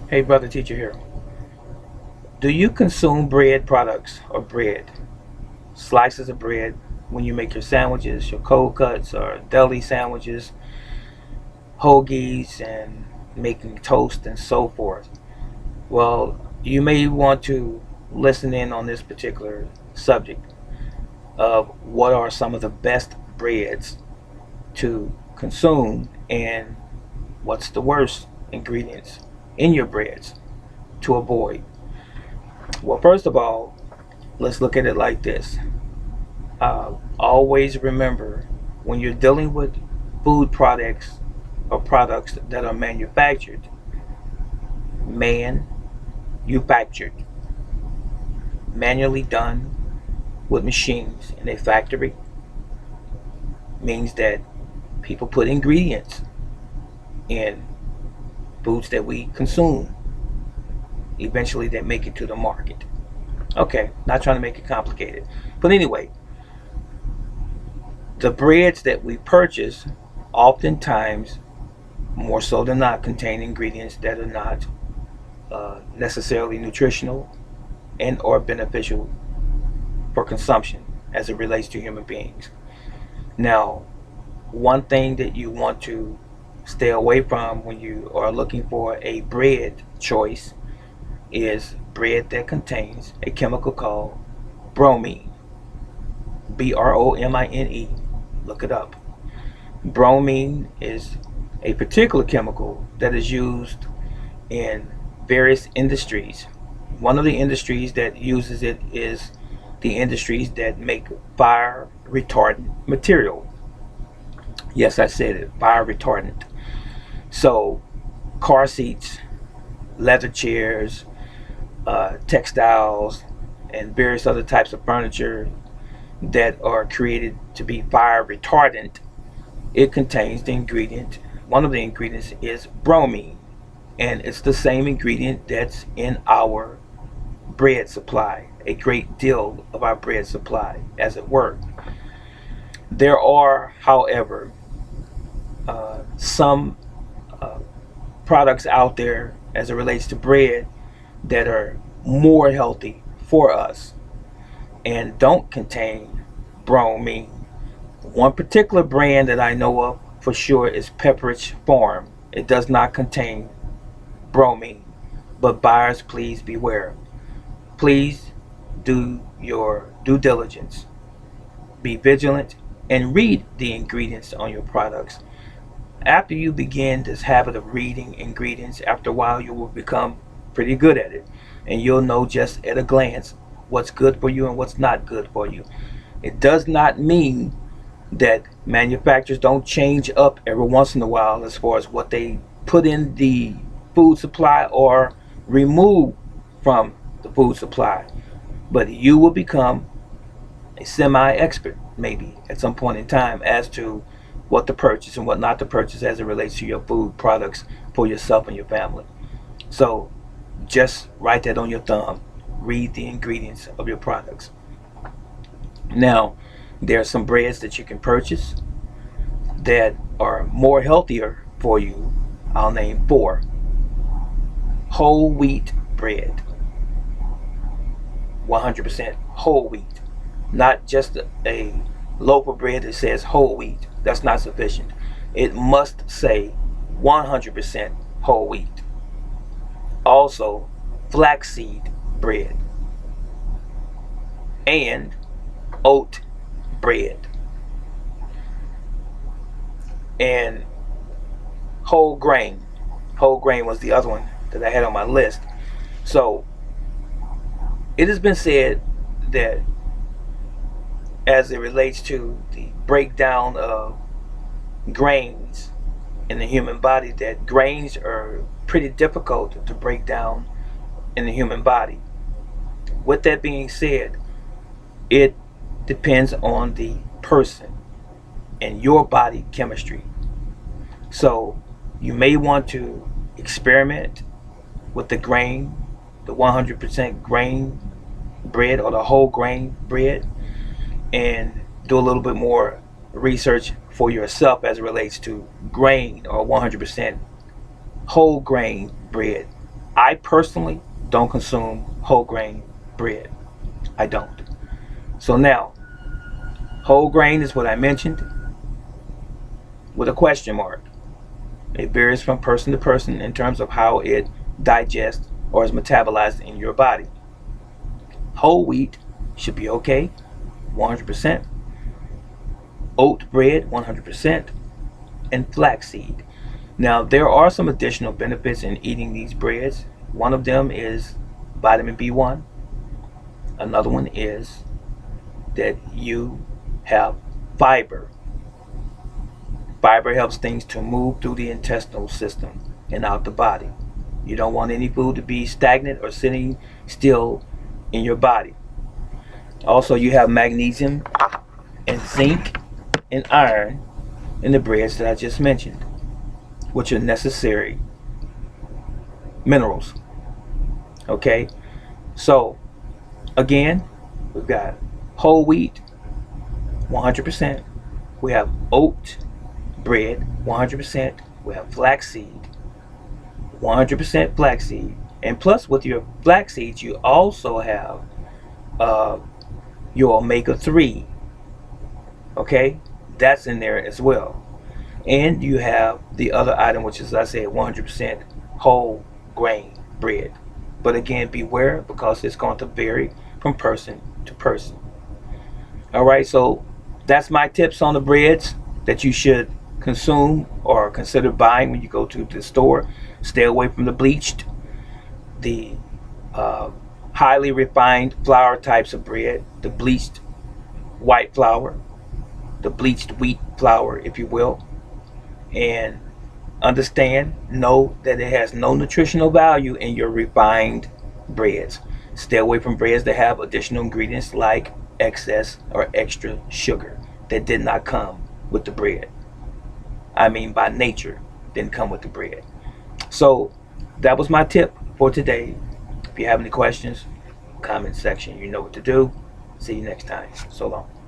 Hey, brother teacher here. Do you consume bread products or bread? Slices of bread when you make your sandwiches, your cold cuts, or deli sandwiches, hoagies, and making toast and so forth? Well, you may want to listen in on this particular subject of what are some of the best breads to consume and what's the worst ingredients in your breads to avoid. Well, first of all, let's look at it like this. Always remember when you're dealing with food products or products that are manufactured, manually done with machines in a factory, means that people put ingredients in foods that we consume. Eventually, they make it to the market. Okay, not trying to make it complicated. But anyway, the breads that we purchase oftentimes, more so than not, contain ingredients that are not necessarily nutritional and or beneficial for consumption as it relates to human beings. Now, one thing that you want to stay away from when you are looking for a bread choice is bread that contains a chemical called bromine. Bromine. Look it up. Bromine is a particular chemical that is used in various industries. One of the industries that uses it is the industries that make fire retardant material. Yes, I said it, fire retardant. So, car seats, leather chairs, textiles, and various other types of furniture that are created to be fire retardant, it contains the ingredient. One of the ingredients is bromine, and it's the same ingredient that's in our bread supply, a great deal of our bread supply, as it were. There are, however, some uh, products out there as it relates to bread that are more healthy for us and don't contain bromine. One particular brand that I know of for sure is Pepperidge Farm. It does not contain bromine, but buyers, please beware. Please do your due diligence. Be vigilant and read the ingredients on your products. After you begin this habit of reading ingredients, after a while you will become pretty good at it. And you'll know just at a glance what's good for you and what's not good for you. It does not mean that manufacturers don't change up every once in a while as far as what they put in the food supply or remove from the food supply. But you will become a semi expert, maybe, at some point in time as to what to purchase and what not to purchase as it relates to your food products for yourself and your family. So just write that on your thumb. Read the ingredients of your products. Now, there are some breads that you can purchase that are more healthier for you. I'll name four. Whole wheat bread, 100% whole wheat. Not just a loaf of bread that says whole wheat. That's not sufficient. It must say 100% whole wheat. Also, flaxseed bread and oat bread and whole grain. Whole grain was the other one that I had on my list. So it has been said that as it relates to the breakdown of grains in the human body, that grains are pretty difficult to break down in the human body. With that being said, it depends on the person and your body chemistry. So you may want to experiment with the grain, the 100% grain bread or the whole grain bread, and do a little bit more research for yourself as it relates to grain or 100% whole grain bread. I personally don't consume whole grain bread. I don't. So now, whole grain is what I mentioned with a question mark. It varies from person to person in terms of how it digests or is metabolized in your body. Whole wheat should be okay, 100%. Oat bread, 100%. And flaxseed. Now, there are some additional benefits in eating these breads. One of them is vitamin B1. Another one is that you have fiber. Fiber helps things to move through the intestinal system and out the body. You don't want any food to be stagnant or sitting still in your body. Also, you have magnesium and zinc and iron in the breads that I just mentioned, which are necessary minerals. Okay, so again, we've got whole wheat, 100%. We have oat bread, 100%. We have flaxseed, 100% flaxseed. And plus, with your flax seeds, you also have uh, your omega-3. Okay, that's in there as well. And you have the other item, which is, as I said, 100% whole grain bread. But again, beware because it's going to vary from person to person. All right, so that's my tips on the breads that you should consume or consider buying when you go to the store. Stay away from the bleached, the uh, highly refined flour types of bread, the bleached white flour, the bleached wheat flour, if you will. And know that it has no nutritional value in your refined breads. Stay away from breads that have additional ingredients like excess or extra sugar that did not come with the bread. I mean, by nature, didn't come with the bread. So that was my tip for today. If you have any questions, comment section, you know what to do. See you next time. So long.